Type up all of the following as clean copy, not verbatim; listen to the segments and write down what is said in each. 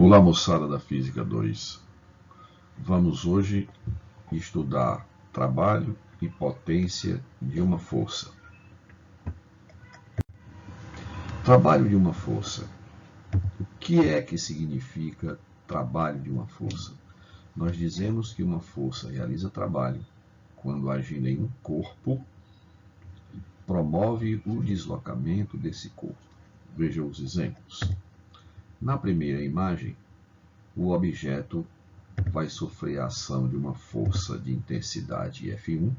Olá, moçada da Física 2. Vamos hoje estudar trabalho e potência de uma força. Trabalho de uma força. O que é que significa trabalho de uma força? Nós dizemos que uma força realiza trabalho quando agindo em um corpo, promove o deslocamento desse corpo. Veja os exemplos. Na primeira imagem, o objeto vai sofrer a ação de uma força de intensidade F1,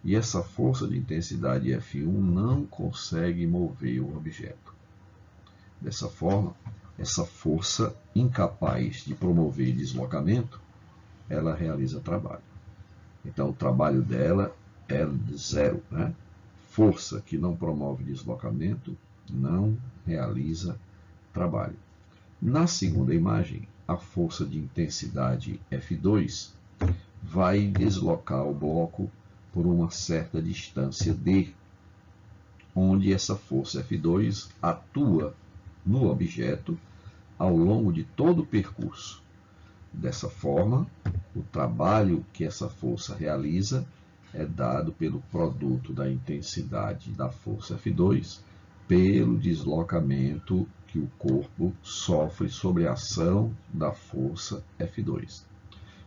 e essa força de intensidade F1 não consegue mover o objeto. Dessa forma, essa força incapaz de promover deslocamento, ela realiza trabalho. Então, o trabalho dela é zero, né? Força que não promove deslocamento não realiza trabalho. Na segunda imagem, a força de intensidade F2 vai deslocar o bloco por uma certa distância d, onde essa força F2 atua no objeto ao longo de todo o percurso. Dessa forma, o trabalho que essa força realiza é dado pelo produto da intensidade da força F2 pelo deslocamento que o corpo sofre sobre a ação da força F2.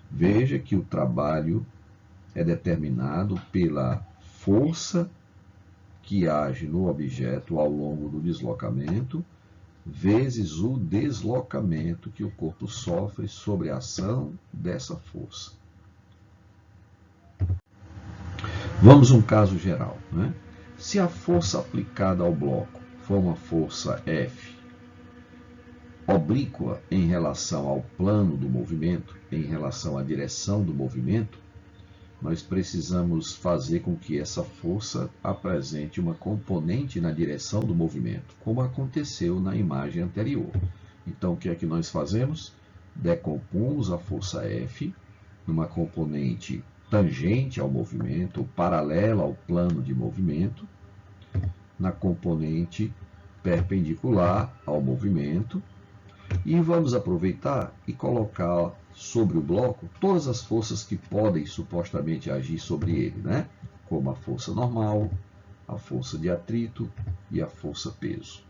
Veja que o trabalho é determinado pela força que age no objeto ao longo do deslocamento, vezes o deslocamento que o corpo sofre sobre a ação dessa força. Vamos a um caso geral, né? Se a força aplicada ao bloco for uma força F oblíqua em relação ao plano do movimento, em relação à direção do movimento, nós precisamos fazer com que essa força apresente uma componente na direção do movimento, como aconteceu na imagem anterior. Então, o que é que nós fazemos? Decompomos a força F numa componente tangente ao movimento, ou paralela ao plano de movimento, na componente perpendicular ao movimento, e vamos aproveitar e colocar sobre o bloco todas as forças que podem supostamente agir sobre ele, né? Como a força normal, a força de atrito e a força peso.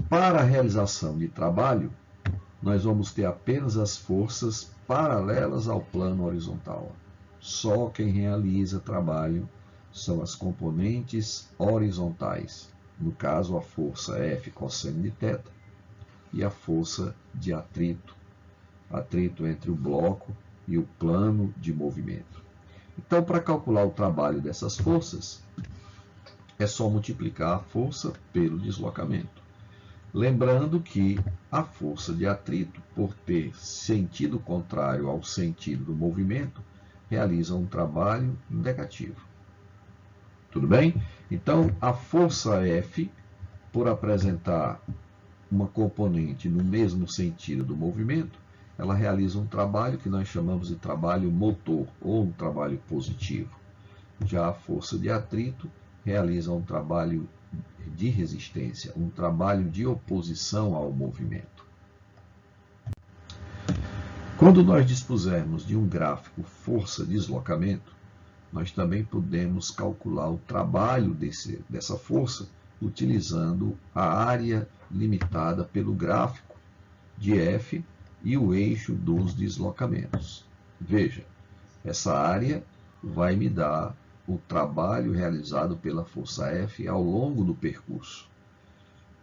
Para a realização de trabalho, nós vamos ter apenas as forças paralelas ao plano horizontal. Só quem realiza trabalho são as componentes horizontais. No caso, a força F cosseno de θ e a força de atrito entre o bloco e o plano de movimento. Então, para calcular o trabalho dessas forças, é só multiplicar a força pelo deslocamento. Lembrando que a força de atrito, por ter sentido contrário ao sentido do movimento, realiza um trabalho negativo. Tudo bem? Então, a força F, por apresentar uma componente no mesmo sentido do movimento, ela realiza um trabalho que nós chamamos de trabalho motor, ou um trabalho positivo. Já a força de atrito realiza um trabalho de resistência, um trabalho de oposição ao movimento. Quando nós dispusermos de um gráfico força-deslocamento, nós também podemos calcular o trabalho dessa força utilizando a área limitada pelo gráfico de F e o eixo dos deslocamentos. Veja, essa área vai me dar o trabalho realizado pela força F ao longo do percurso.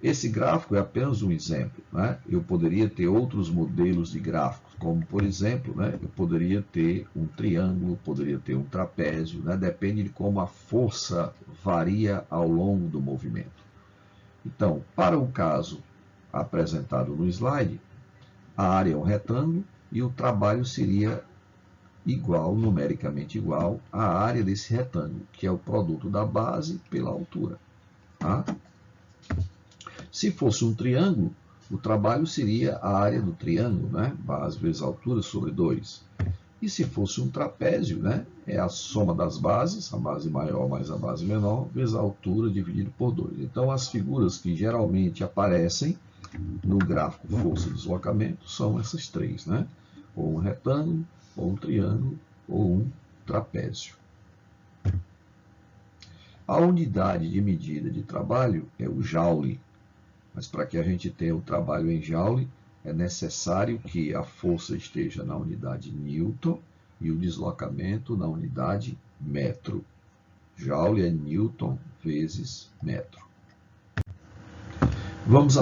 Esse gráfico é apenas um exemplo, né? Eu poderia ter outros modelos de gráficos, como, por exemplo, né, eu poderia ter um triângulo, poderia ter um trapézio, né? Depende de como a força varia ao longo do movimento. Então, para o caso apresentado no slide, a área é um retângulo e o trabalho seria igual, numericamente igual, à área desse retângulo, que é o produto da base pela altura. Tá? Se fosse um triângulo, o trabalho seria a área do triângulo, né? Base vezes altura sobre 2. E se fosse um trapézio, né? É a soma das bases, a base maior mais a base menor, vezes a altura dividido por 2. Então, as figuras que geralmente aparecem no gráfico força e deslocamento são essas três, né? Ou um retângulo, ou um triângulo, ou um trapézio. A unidade de medida de trabalho é o joule, mas para que a gente tenha o trabalho em joule, é necessário que a força esteja na unidade Newton e o deslocamento na unidade metro. Joule é Newton vezes metro. Vamos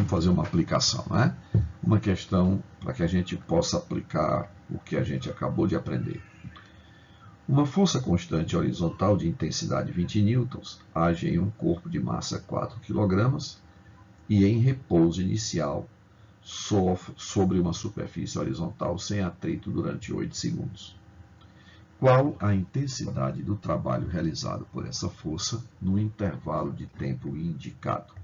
fazer uma aplicação, né? Uma questão para que a gente possa aplicar o que a gente acabou de aprender. Uma força constante horizontal de intensidade 20 newtons age em um corpo de massa 4 kg e em repouso inicial sobre uma superfície horizontal sem atrito durante 8 segundos. Qual a intensidade do trabalho realizado por essa força no intervalo de tempo indicado?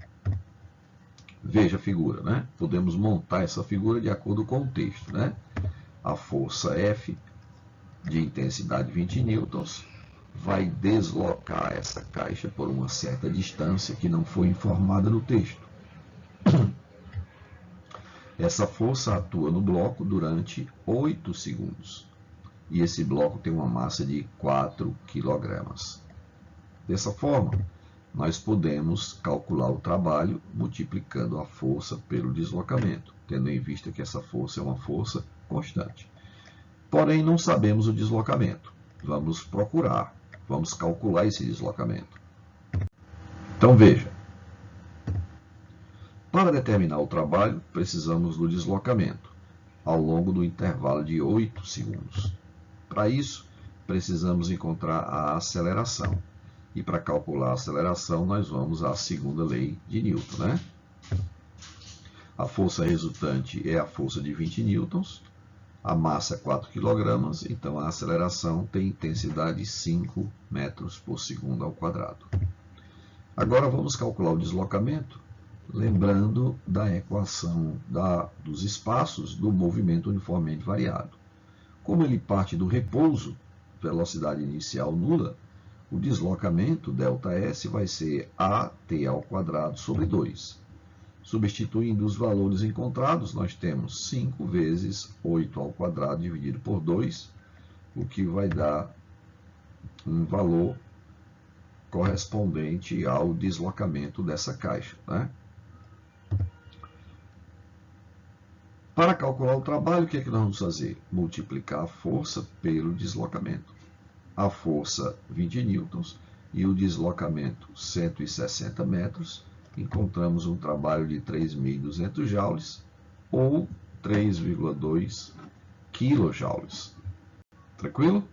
Veja a figura, né? Podemos montar essa figura de acordo com o texto, né? A força F de intensidade 20 newtons vai deslocar essa caixa por uma certa distância que não foi informada no texto. Essa força atua no bloco durante 8 segundos. E esse bloco tem uma massa de 4 kg. Dessa forma, nós podemos calcular o trabalho multiplicando a força pelo deslocamento, tendo em vista que essa força é uma força constante. Porém, não sabemos o deslocamento. Vamos procurar, vamos calcular esse deslocamento. Então, veja. Para determinar o trabalho, precisamos do deslocamento, ao longo do intervalo de 8 segundos. Para isso, precisamos encontrar a aceleração. E para calcular a aceleração, nós vamos à segunda lei de Newton, né? A força resultante é a força de 20 newtons, a massa é 4 kg, então a aceleração tem intensidade 5 metros por segundo ao quadrado. Agora vamos calcular o deslocamento, lembrando da equação dos espaços do movimento uniformemente variado. Como ele parte do repouso, velocidade inicial nula, o deslocamento, ΔS, vai ser AT ao quadrado sobre 2. Substituindo os valores encontrados, nós temos 5 vezes 8 ao quadrado dividido por 2, o que vai dar um valor correspondente ao deslocamento dessa caixa, né? Para calcular o trabalho, o que é que nós vamos fazer? Multiplicar a força pelo deslocamento. A força 20 newtons e o deslocamento 160 metros, encontramos um trabalho de 3.200 joules ou 3,2 kJ. Tranquilo?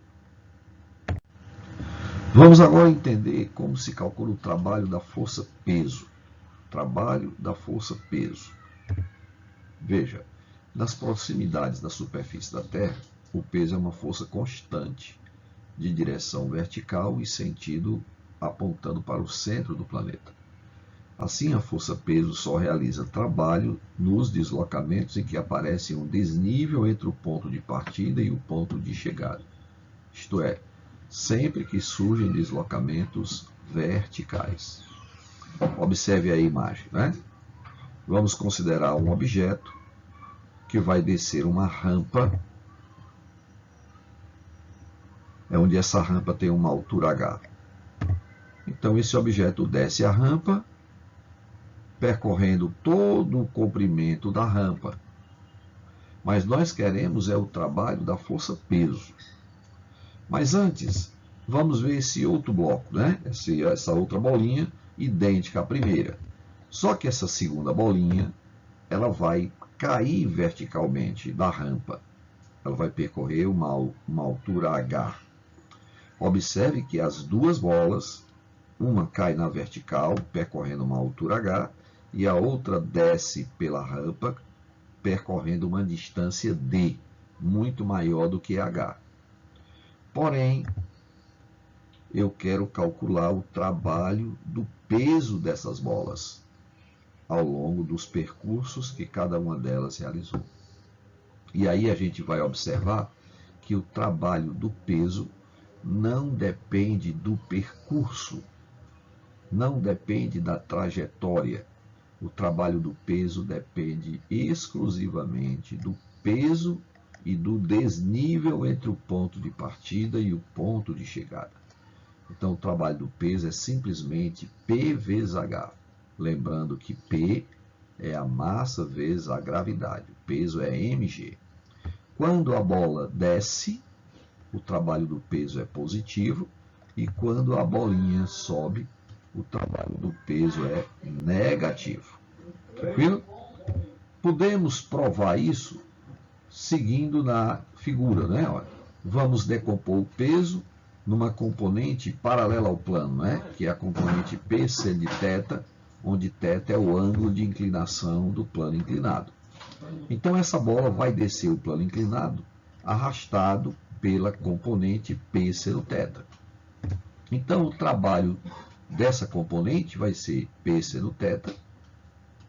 Vamos agora entender como se calcula o trabalho da força-peso. Trabalho da força-peso. Veja, nas proximidades da superfície da Terra, o peso é uma força constante, de direção vertical e sentido apontando para o centro do planeta. Assim, a força-peso só realiza trabalho nos deslocamentos em que aparece um desnível entre o ponto de partida e o ponto de chegada. Isto é, sempre que surgem deslocamentos verticais. Observe a imagem, né? Vamos considerar um objeto que vai descer uma rampa, onde essa rampa tem uma altura h. Então, esse objeto desce a rampa, percorrendo todo o comprimento da rampa. Mas nós queremos o trabalho da força-peso. Mas antes, vamos ver esse outro bloco, né? Essa outra bolinha, idêntica à primeira. Só que essa segunda bolinha, ela vai cair verticalmente da rampa. Ela vai percorrer uma altura h. Observe que as duas bolas, uma cai na vertical, percorrendo uma altura h, e a outra desce pela rampa, percorrendo uma distância d, muito maior do que h. Porém, eu quero calcular o trabalho do peso dessas bolas ao longo dos percursos que cada uma delas realizou. E aí a gente vai observar que o trabalho do peso não depende do percurso, não depende da trajetória, o trabalho do peso depende exclusivamente do peso e do desnível entre o ponto de partida e o ponto de chegada. Então, o trabalho do peso é simplesmente P vezes H. Lembrando que P é a massa vezes a gravidade. O peso é mg. Quando a bola desce, o trabalho do peso é positivo. E quando a bolinha sobe, o trabalho do peso é negativo. Tranquilo? Podemos provar isso seguindo na figura, né? Olha, vamos decompor o peso numa componente paralela ao plano, né? Que é a componente P seno de θ, onde θ é o ângulo de inclinação do plano inclinado. Então, essa bola vai descer o plano inclinado arrastado pela componente P seno θ. Então, o trabalho dessa componente vai ser P seno θ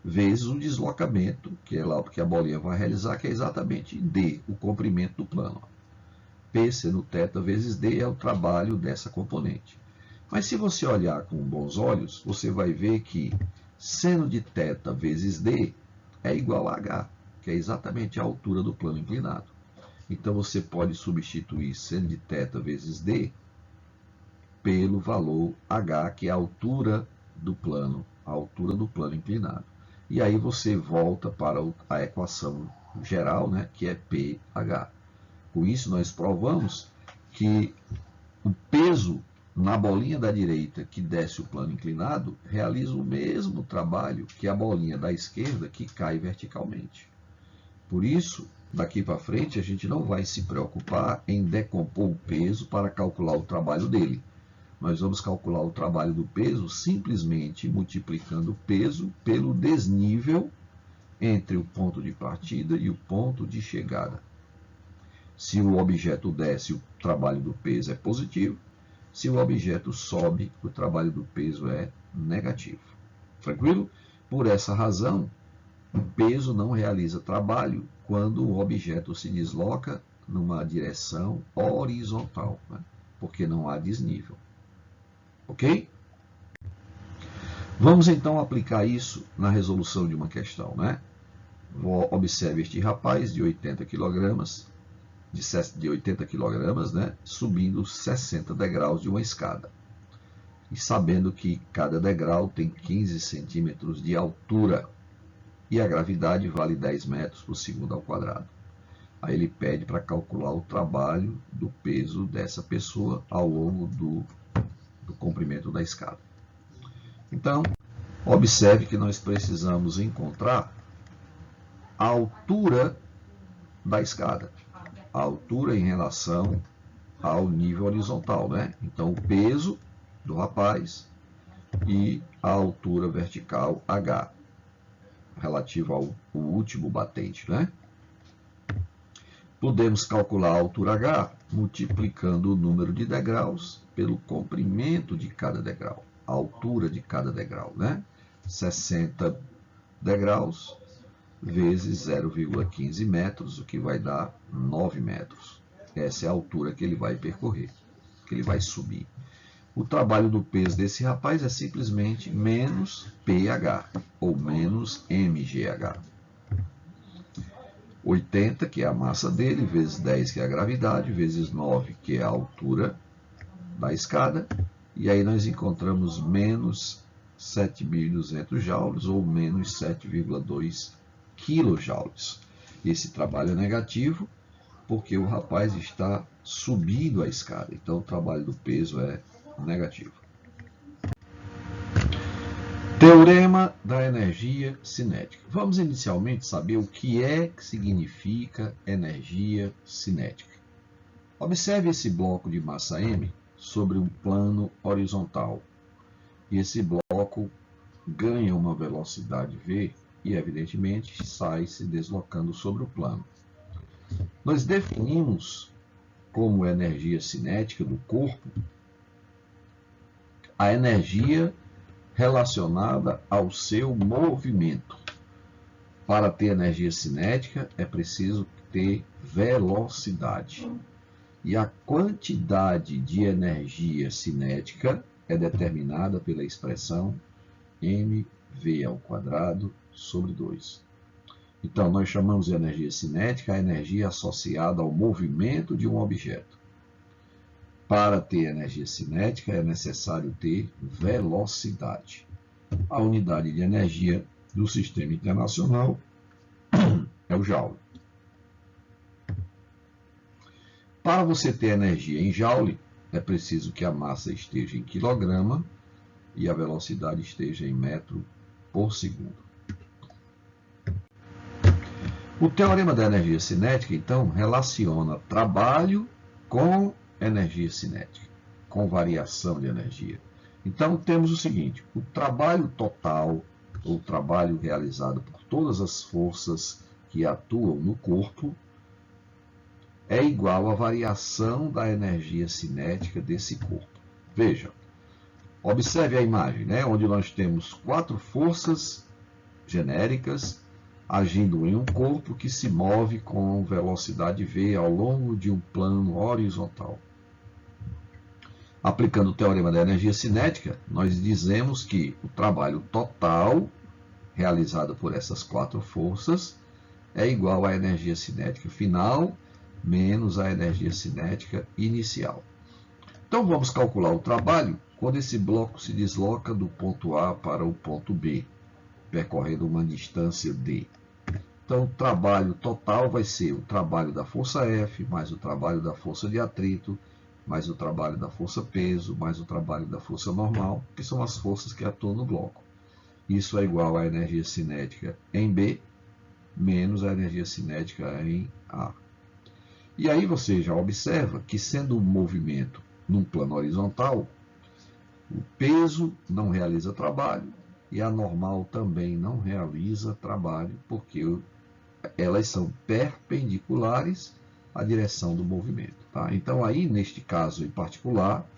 vezes o deslocamento que a bolinha vai realizar, que é exatamente D, o comprimento do plano. P seno θ vezes D é o trabalho dessa componente. Mas se você olhar com bons olhos, você vai ver que seno de θ vezes D é igual a H, que é exatamente a altura do plano inclinado. Então, você pode substituir seno de θ vezes D pelo valor H, que é a altura do plano inclinado. E aí você volta para a equação geral, né, que é pH. Com isso, nós provamos que o peso na bolinha da direita que desce o plano inclinado realiza o mesmo trabalho que a bolinha da esquerda que cai verticalmente. Por isso, daqui para frente, a gente não vai se preocupar em decompor o peso para calcular o trabalho dele. Nós vamos calcular o trabalho do peso simplesmente multiplicando o peso pelo desnível entre o ponto de partida e o ponto de chegada. Se o objeto desce, o trabalho do peso é positivo. Se o objeto sobe, o trabalho do peso é negativo. Tranquilo? Por essa razão, o peso não realiza trabalho quando o objeto se desloca numa direção horizontal, né? Porque não há desnível. Ok? Vamos então aplicar isso na resolução de uma questão, né? Observe este rapaz de 80 kg, né? Subindo 60 degraus de uma escada. E sabendo que cada degrau tem 15 centímetros de altura e a gravidade vale 10 metros por segundo ao quadrado. Aí ele pede para calcular o trabalho do peso dessa pessoa ao longo do comprimento da escada. Então, observe que nós precisamos encontrar a altura da escada, a altura em relação ao nível horizontal, né? Então, o peso do rapaz e a altura vertical H, relativa ao último batente, né? Podemos calcular a altura H multiplicando o número de degraus pelo comprimento de cada degrau, a altura de cada degrau, né? 60 degraus vezes 0,15 metros, o que vai dar 9 metros. Essa é a altura que ele vai percorrer, que ele vai subir. O trabalho do peso desse rapaz é simplesmente menos pH, ou menos mgh. 80, que é a massa dele, vezes 10, que é a gravidade, vezes 9, que é a altura da escada, e aí nós encontramos menos 7.200 joules, ou menos 7,2 quilojoules. Esse trabalho é negativo, porque o rapaz está subindo a escada, então o trabalho do peso é negativo. Teorema da energia cinética. Vamos inicialmente saber o que significa energia cinética. Observe esse bloco de massa M sobre um plano horizontal. E esse bloco ganha uma velocidade v e, evidentemente, sai se deslocando sobre o plano. Nós definimos como energia cinética do corpo a energia relacionada ao seu movimento. Para ter energia cinética, é preciso ter velocidade. E a quantidade de energia cinética é determinada pela expressão m V ao quadrado sobre 2. Então, nós chamamos de energia cinética a energia associada ao movimento de um objeto. Para ter energia cinética, é necessário ter velocidade. A unidade de energia do Sistema Internacional é o Joule. Para você ter energia em Joule, é preciso que a massa esteja em quilograma e a velocidade esteja em metro por segundo. O teorema da energia cinética, então, relaciona trabalho com energia cinética, com variação de energia. Então, temos o seguinte: o trabalho total, ou trabalho realizado por todas as forças que atuam no corpo, é igual à variação da energia cinética desse corpo. Veja, observe a imagem, né, onde nós temos 4 forças genéricas agindo em um corpo que se move com velocidade v ao longo de um plano horizontal. Aplicando o teorema da energia cinética, nós dizemos que o trabalho total realizado por essas 4 forças é igual à energia cinética final menos a energia cinética inicial. Então vamos calcular o trabalho quando esse bloco se desloca do ponto A para o ponto B, percorrendo uma distância d. Então, o trabalho total vai ser o trabalho da força F, mais o trabalho da força de atrito, mais o trabalho da força peso, mais o trabalho da força normal, que são as forças que atuam no bloco. Isso é igual à energia cinética em B, menos a energia cinética em A. E aí você já observa que, sendo um movimento num plano horizontal, o peso não realiza trabalho e a normal também não realiza trabalho, porque elas são perpendiculares à direção do movimento. Tá? Então, aí, neste caso em particular,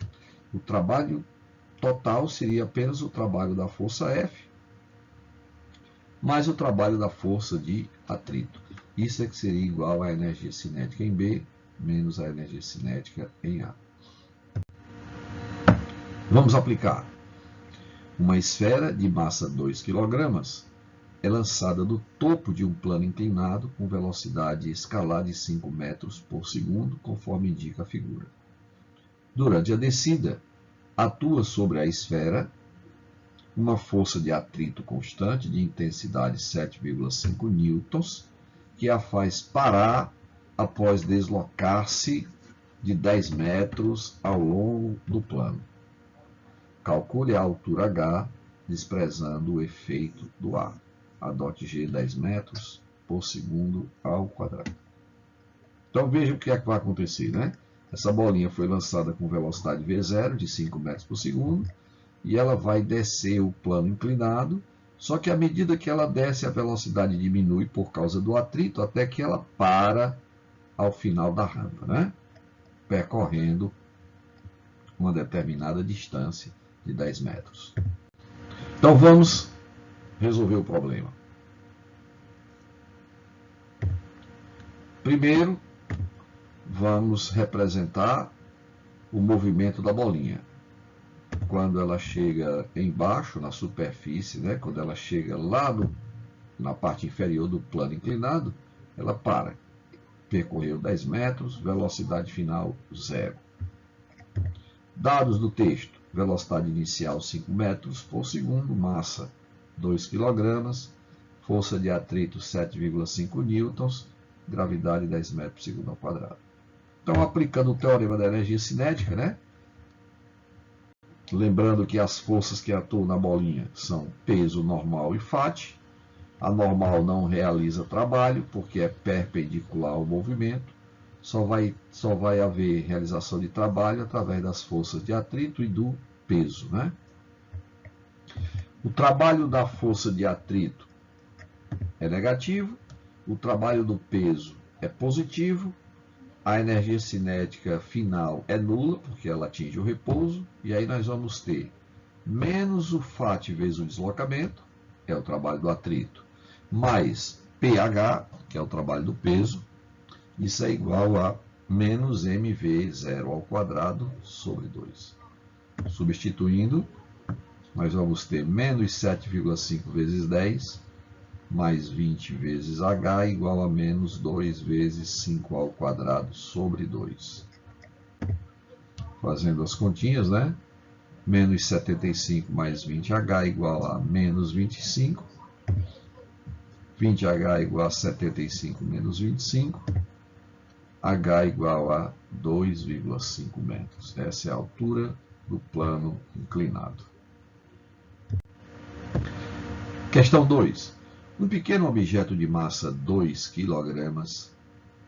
o trabalho total seria apenas o trabalho da força F, mais o trabalho da força de atrito. Isso é que seria igual à energia cinética em B, menos a energia cinética em A. Vamos aplicar. Uma esfera de massa 2 kg é lançada do topo de um plano inclinado com velocidade escalar de 5 metros por segundo, conforme indica a figura. Durante a descida, atua sobre a esfera uma força de atrito constante de intensidade 7,5 newtons, que a faz parar após deslocar-se de 10 metros ao longo do plano. Calcule a altura H, desprezando o efeito do ar. Adote G 10 metros por segundo ao quadrado. Então veja o que é que vai acontecer, né? Essa bolinha foi lançada com velocidade V0 de 5 metros por segundo e ela vai descer o plano inclinado, só que à medida que ela desce, a velocidade diminui por causa do atrito até que ela para ao final da rampa, né? Percorrendo uma determinada distância de 10 metros. Então vamos resolver o problema. Primeiro, vamos representar o movimento da bolinha. Quando ela chega embaixo, na superfície, né, quando ela chega lá na parte inferior do plano inclinado, ela para. Percorreu 10 metros, velocidade final 0. Dados do texto: velocidade inicial 5 metros por segundo, massa 2 kg, força de atrito 7,5 newtons, gravidade 10 metros por segundo ao quadrado. Então, aplicando o teorema da energia cinética, né? Lembrando que as forças que atuam na bolinha são peso, normal e fat. A normal não realiza trabalho, porque é perpendicular ao movimento. Só vai haver realização de trabalho através das forças de atrito e do peso, né? O trabalho da força de atrito é negativo, o trabalho do peso é positivo, a energia cinética final é nula, porque ela atinge o repouso, e aí nós vamos ter menos o fat vezes o deslocamento, é o trabalho do atrito, mais pH, que é o trabalho do peso, isso é igual a menos mv0 ao quadrado sobre 2. Substituindo, nós vamos ter menos 7,5 vezes 10, mais 20 vezes h, igual a menos 2 vezes 5 ao quadrado sobre 2. Fazendo as continhas, né? Menos 75 mais 20h igual a menos 25. 20h igual a 75 menos 25. H igual a 2,5 metros. Essa é a altura do plano inclinado. Questão 2. Um pequeno objeto de massa 2 kg,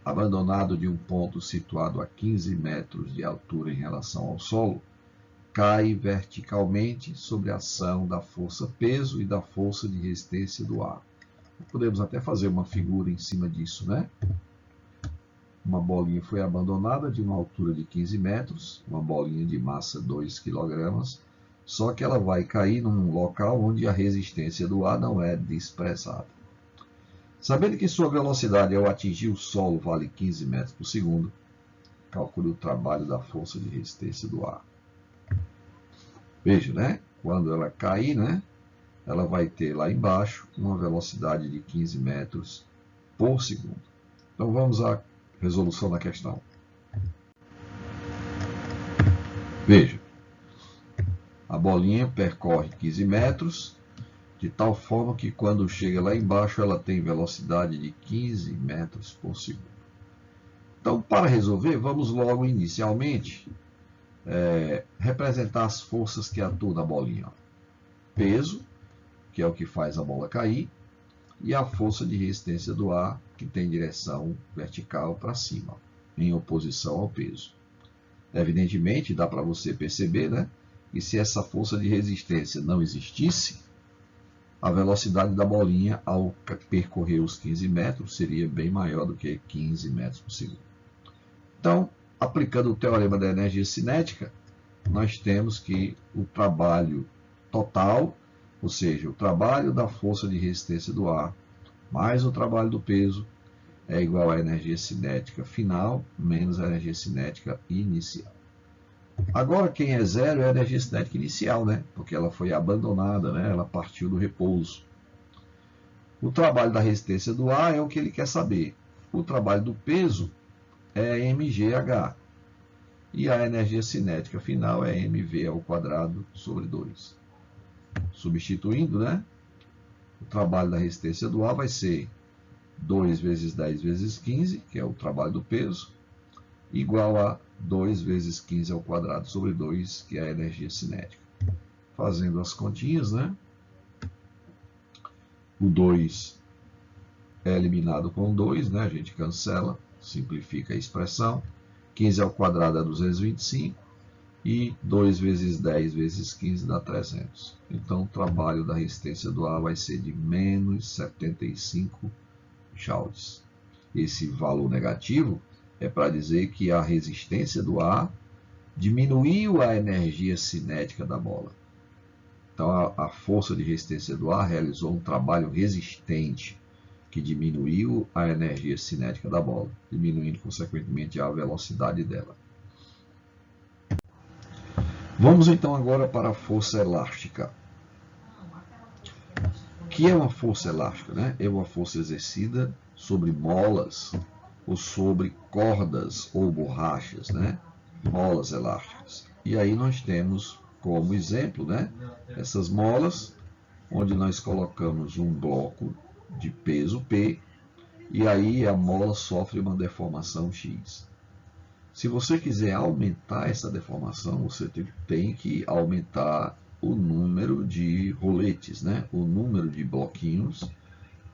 abandonado de um ponto situado a 15 metros de altura em relação ao solo, cai verticalmente sob a ação da força-peso e da força de resistência do ar. Podemos até fazer uma figura em cima disso, né? Uma bolinha foi abandonada de uma altura de 15 metros, uma bolinha de massa 2 kg, só que ela vai cair num local onde a resistência do ar não é desprezada. Sabendo que sua velocidade ao atingir o solo vale 15 metros por segundo, calcule o trabalho da força de resistência do ar. Veja, né? Quando ela cair, né? Ela vai ter lá embaixo uma velocidade de 15 metros por segundo. Então vamos à resolução da questão. Veja, a bolinha percorre 15 metros, de tal forma que quando chega lá embaixo ela tem velocidade de 15 metros por segundo. Então, para resolver, vamos logo inicialmente representar as forças que atuam na bolinha. Peso, que é o que faz a bola cair, e a força de resistência do ar, que tem direção vertical para cima, em oposição ao peso. Evidentemente, dá para você perceber, né, que se essa força de resistência não existisse, a velocidade da bolinha ao percorrer os 15 metros seria bem maior do que 15 metros por segundo. Então, aplicando o teorema da energia cinética, nós temos que o trabalho total, ou seja, o trabalho da força de resistência do ar, mais o trabalho do peso, é igual à energia cinética final, menos a energia cinética inicial. Agora, quem é zero é a energia cinética inicial, né? Porque ela foi abandonada, né? Ela partiu do repouso. O trabalho da resistência do ar é o que ele quer saber. O trabalho do peso é mgh. E a energia cinética final é mv ao quadrado sobre 2. Substituindo, né? O trabalho da resistência do ar vai ser 2 vezes 10 vezes 15, que é o trabalho do peso, igual a 2 vezes 15 ao quadrado sobre 2, que é a energia cinética. Fazendo as continhas, né? O 2 é eliminado com 2, né? A gente cancela, simplifica a expressão. 15 ao quadrado é 225 e 2 vezes 10 vezes 15 dá 300. Então, o trabalho da resistência do ar vai ser de menos 75 joules. Esse valor negativo é para dizer que a resistência do ar diminuiu a energia cinética da bola. Então, a força de resistência do ar realizou um trabalho resistente que diminuiu a energia cinética da bola, diminuindo, consequentemente, a velocidade dela. Vamos, então, agora para a força elástica. O que é uma força elástica, né? É uma força exercida sobre molas ou sobre cordas ou borrachas, né? Molas elásticas. E aí nós temos como exemplo, né, essas molas, onde nós colocamos um bloco de peso P, e aí a mola sofre uma deformação X. Se você quiser aumentar essa deformação, você tem que aumentar o número de roletes, né? O número de bloquinhos,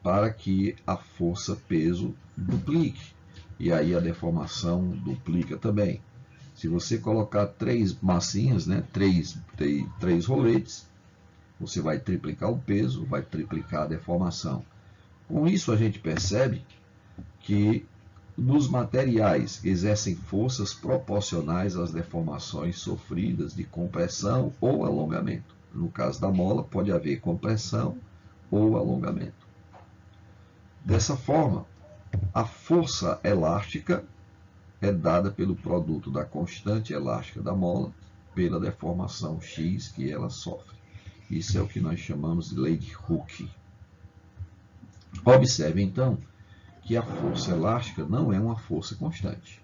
para que a força-peso duplique. E aí a deformação duplica também. Se você colocar 3 massinhas, né? 3 roletes, você vai triplicar o peso, vai triplicar a deformação. Com isso, a gente percebe que nos materiais exercem forças proporcionais às deformações sofridas de compressão ou alongamento. No caso da mola, pode haver compressão ou alongamento. Dessa forma, a força elástica é dada pelo produto da constante elástica da mola pela deformação X que ela sofre. Isso é o que nós chamamos de lei de Hooke. Observe, então, que a força elástica não é uma força constante.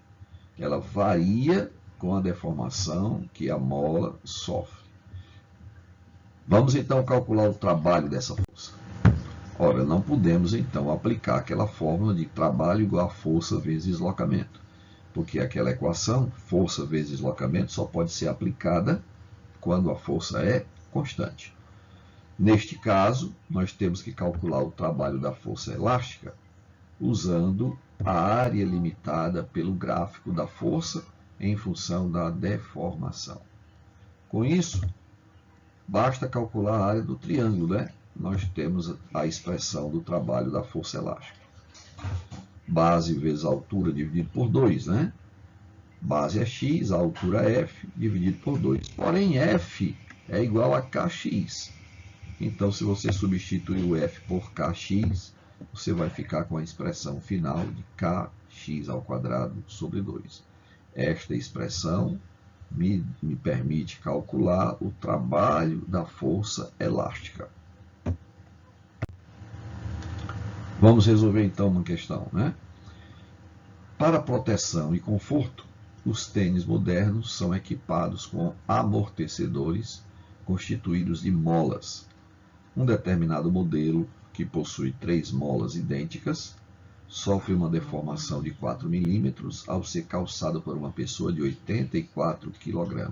Ela varia com a deformação que a mola sofre. Vamos, então, calcular o trabalho dessa força. Ora, não podemos, então, aplicar aquela fórmula de trabalho igual a força vezes deslocamento, porque aquela equação, força vezes deslocamento, só pode ser aplicada quando a força é constante. Neste caso, nós temos que calcular o trabalho da força elástica usando a área limitada pelo gráfico da força em função da deformação. Com isso, basta calcular a área do triângulo, né? Nós temos a expressão do trabalho da força elástica. Base vezes a altura dividido por 2, né? Base é x, a altura é f, dividido por 2. Porém, f é igual a kx. Então, se você substituir o f por kx, você vai ficar com a expressão final de kx ao quadrado sobre 2. Esta expressão me permite calcular o trabalho da força elástica. Vamos resolver então uma questão, né? Para proteção e conforto, os tênis modernos são equipados com amortecedores constituídos de molas. Um determinado modelo, que possui 3 molas idênticas, sofre uma deformação de 4 milímetros ao ser calçado por uma pessoa de 84 kg.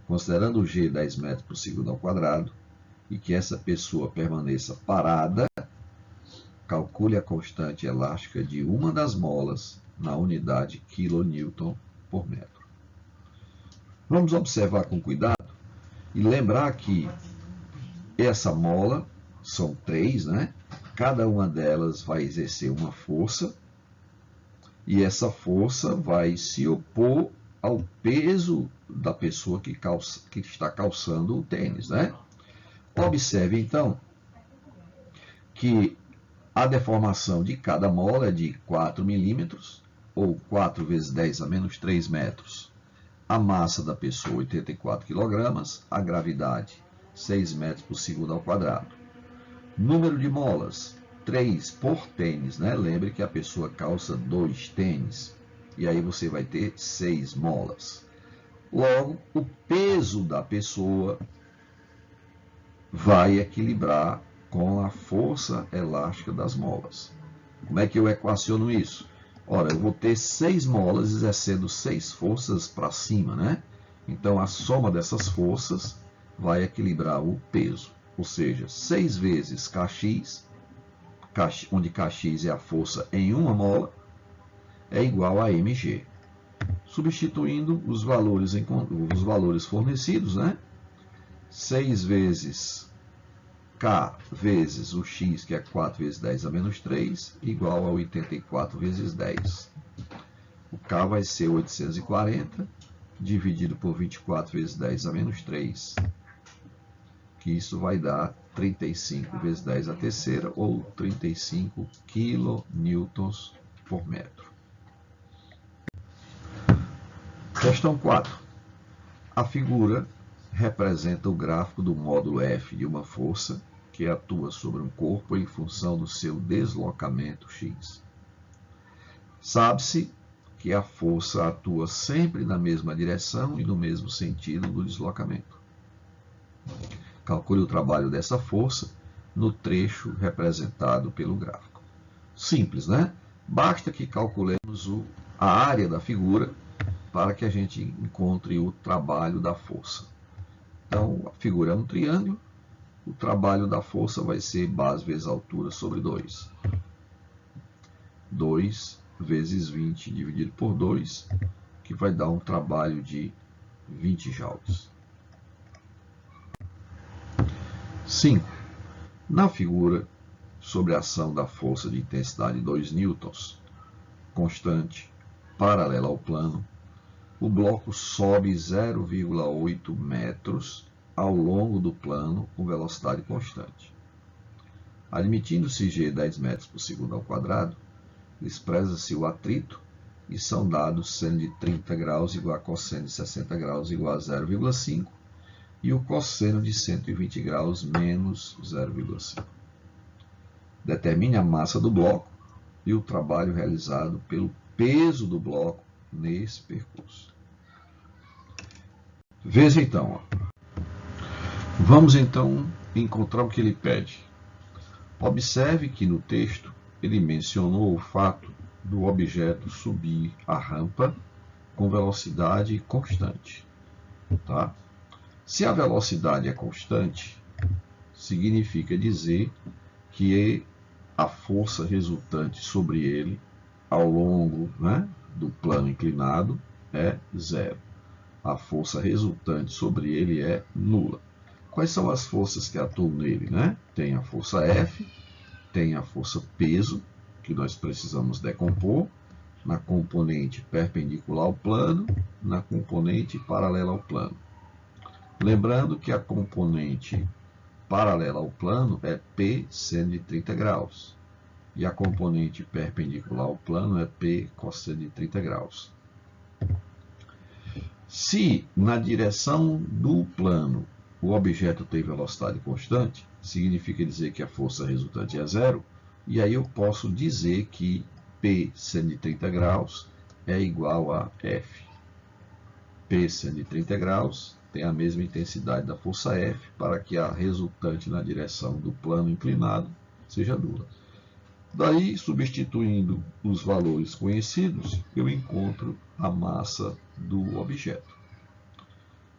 Considerando o G 10 metros por segundo ao quadrado e que essa pessoa permaneça parada, calcule a constante elástica de uma das molas na unidade kN por metro. Vamos observar com cuidado e lembrar que essa mola são 3, né? Cada uma delas vai exercer uma força e essa força vai se opor ao peso da pessoa que está calçando o tênis, né? Observe, então, que a deformação de cada mola é de 4 milímetros, ou 4 vezes 10 a menos 3 metros. A massa da pessoa, 84 kg, a gravidade, 6 metros por segundo ao quadrado. Número de molas, 3 por tênis, né? Lembre que a pessoa calça 2 tênis, e aí você vai ter 6 molas. Logo, o peso da pessoa vai equilibrar com a força elástica das molas. Como é que eu equaciono isso? Ora, eu vou ter 6 molas exercendo 6 forças para cima, né? Então, a soma dessas forças vai equilibrar o peso. Ou seja, 6 vezes kx, onde kx é a força em uma mola, é igual a mg. Substituindo os valores fornecidos, né? 6 vezes K vezes o x, que é 4 vezes 10 a menos 3, igual a 84 vezes 10. O K vai ser 840, dividido por 24 vezes 10 a menos 3, que isso vai dar 35 vezes 10 a terceira, ou 35 kN por metro. Questão 4. A figura representa o gráfico do módulo F de uma força que atua sobre um corpo em função do seu deslocamento x. Sabe-se que a força atua sempre na mesma direção e no mesmo sentido do deslocamento. Calcule o trabalho dessa força no trecho representado pelo gráfico. Simples, né? Basta que calculemos a área da figura para que a gente encontre o trabalho da força. Então, a figura é um triângulo, o trabalho da força vai ser base vezes altura sobre 2. 2 vezes 20 dividido por 2, que vai dar um trabalho de 20 joules. 5. Na figura, sobre a ação da força de intensidade 2 newtons, constante, paralela ao plano, o bloco sobe 0,8 metros ao longo do plano com velocidade constante. Admitindo-se G 10 metros por segundo ao quadrado, despreza-se o atrito e são dados seno de 30 graus igual a cosseno de 60 graus igual a 0,5 e o cosseno de 120 graus menos 0,5. Determine a massa do bloco e o trabalho realizado pelo peso do bloco nesse percurso. Veja então. Vamos então encontrar o que ele pede. Observe que no texto ele mencionou o fato do objeto subir a rampa com velocidade constante. Tá? Se a velocidade é constante, significa dizer que a força resultante sobre ele ao longo, do plano inclinado é zero. A força resultante sobre ele é nula. Quais são as forças que atuam nele? Tem a força F, tem a força peso, que nós precisamos decompor, na componente perpendicular ao plano, na componente paralela ao plano. Lembrando que a componente paralela ao plano é P seno de 30 graus. E a componente perpendicular ao plano é P cosseno de 30 graus. Se na direção do plano o objeto tem velocidade constante, significa dizer que a força resultante é zero, e aí eu posso dizer que P seno de 30 graus é igual a F. P seno de 30 graus tem a mesma intensidade da força F para que a resultante na direção do plano inclinado seja nula. Daí, substituindo os valores conhecidos, eu encontro a massa do objeto.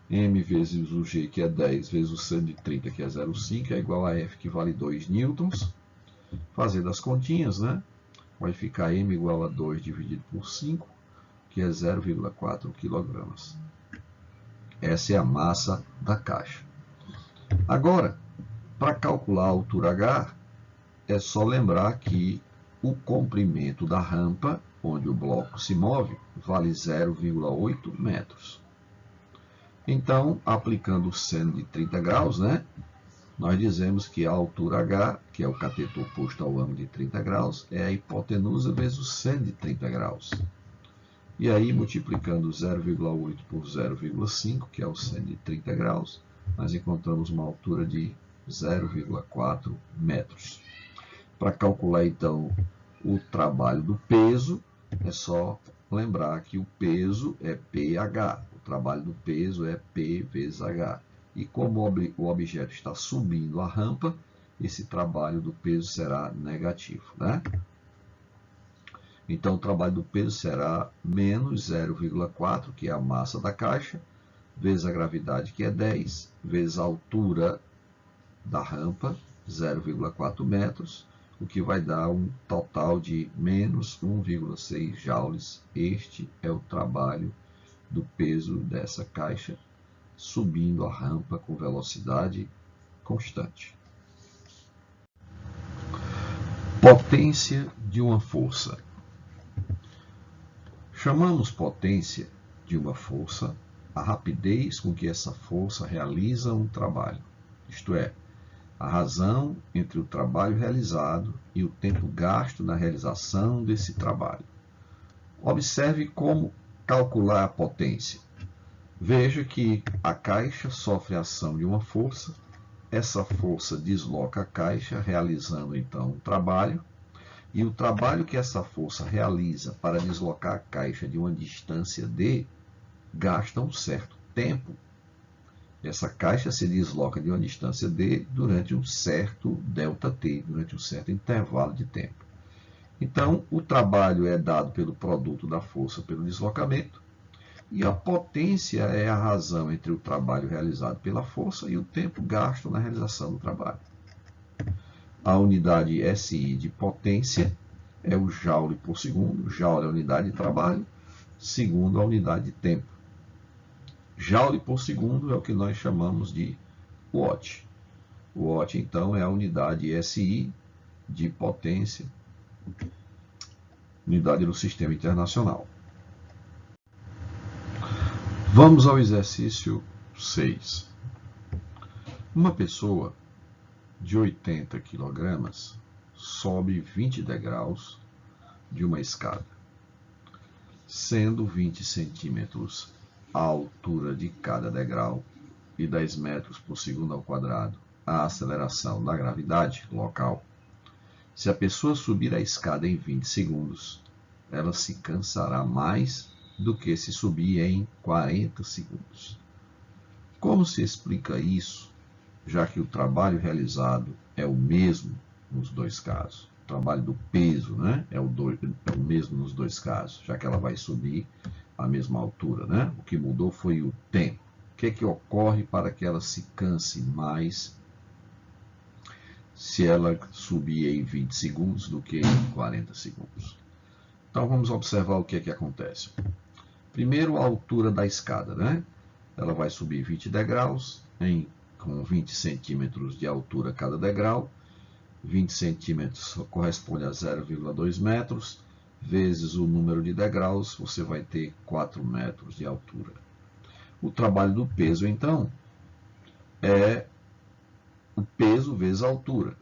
M vezes o G, que é 10, vezes o seno de 30, que é 0,5, é igual a F, que vale 2 newtons. Fazendo as continhas, vai ficar M igual a 2 dividido por 5, que é 0,4 kg. Essa é a massa da caixa. Agora, para calcular a altura H, é só lembrar que o comprimento da rampa, onde o bloco se move, vale 0,8 metros. Então, aplicando o seno de 30 graus, nós dizemos que a altura H, que é o cateto oposto ao ângulo de 30 graus, é a hipotenusa vezes o seno de 30 graus. E aí, multiplicando 0,8 por 0,5, que é o seno de 30 graus, nós encontramos uma altura de 0,4 metros. Para calcular, então, o trabalho do peso, é só lembrar que o peso é pH. O trabalho do peso é P vezes H. E como o objeto está subindo a rampa, esse trabalho do peso será negativo. Então, o trabalho do peso será menos 0,4, que é a massa da caixa, vezes a gravidade, que é 10, vezes a altura da rampa, 0,4 metros, o que vai dar um total de menos 1,6 joules. Este é o trabalho do peso dessa caixa subindo a rampa com velocidade constante. Potência de uma força. Chamamos potência de uma força a rapidez com que essa força realiza um trabalho, isto é, a razão entre o trabalho realizado e o tempo gasto na realização desse trabalho. Observe como calcular a potência. Veja que a caixa sofre a ação de uma força, essa força desloca a caixa, realizando então um trabalho, e o trabalho que essa força realiza para deslocar a caixa de uma distância d gasta um certo tempo. Essa caixa se desloca de uma distância d durante um certo ΔT, durante um certo intervalo de tempo. Então, o trabalho é dado pelo produto da força pelo deslocamento, e a potência é a razão entre o trabalho realizado pela força e o tempo gasto na realização do trabalho. A unidade SI de potência é o joule por segundo. Joule é a unidade de trabalho, segundo a unidade de tempo. Joule por segundo é o que nós chamamos de watt. O watt, então, é a unidade SI de potência, unidade do Sistema Internacional. Vamos ao exercício 6. Uma pessoa de 80 kg sobe 20 degraus de uma escada, sendo 20 centímetros a altura de cada degrau 10 metros por segundo ao quadrado a aceleração da gravidade local, se a pessoa subir a escada em 20 segundos, ela se cansará mais do que se subir em 40 segundos. Como se explica isso, já que o trabalho realizado é o mesmo nos dois casos? O trabalho do peso, né, é o mesmo nos dois casos, já que ela vai subir à mesma altura, né? O que mudou foi o tempo. O que é que ocorre para que ela se canse mais se ela subir em 20 segundos do que em 40 segundos? Então vamos observar o que é que acontece. Primeiro, a altura da escada, né? Ela vai subir 20 degraus com 20 centímetros de altura cada degrau. 20 centímetros corresponde a 0,2 metros, vezes o número de degraus, você vai ter 4 metros de altura. O trabalho do peso, então, é o peso vezes a altura.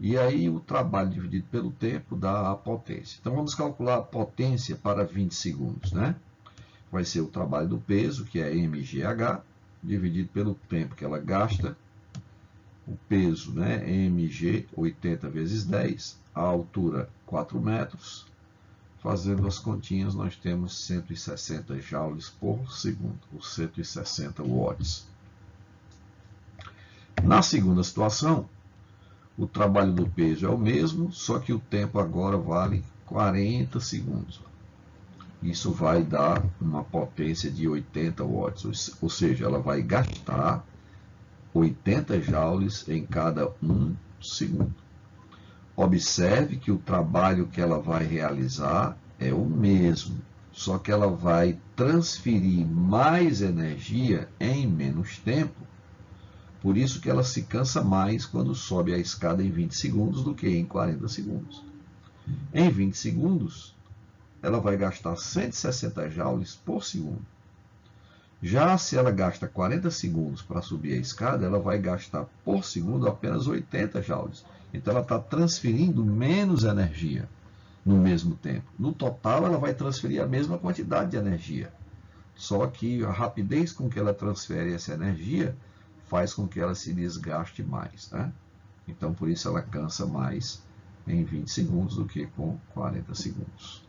E aí o trabalho dividido pelo tempo dá a potência. Então vamos calcular a potência para 20 segundos, né? Vai ser o trabalho do peso, que é mgh, dividido pelo tempo que ela gasta. O peso, né, mg, 80 vezes 10, a altura 4 metros. Fazendo as continhas, nós temos 160 joules por segundo, ou 160 watts. Na segunda situação, o trabalho do peso é o mesmo, só que o tempo agora vale 40 segundos. Isso vai dar uma potência de 80 watts, ou seja, ela vai gastar 80 joules em cada 1 segundo. Observe que o trabalho que ela vai realizar é o mesmo, só que ela vai transferir mais energia em menos tempo. Por isso que ela se cansa mais quando sobe a escada em 20 segundos do que em 40 segundos. Em 20 segundos, ela vai gastar 160 joules por segundo. Já se ela gasta 40 segundos para subir a escada, ela vai gastar por segundo apenas 80 joules. Então ela está transferindo menos energia no mesmo tempo. No total, ela vai transferir a mesma quantidade de energia. Só que a rapidez com que ela transfere essa energia faz com que ela se desgaste mais, né? Então, por isso ela cansa mais em 20 segundos do que com 40 segundos.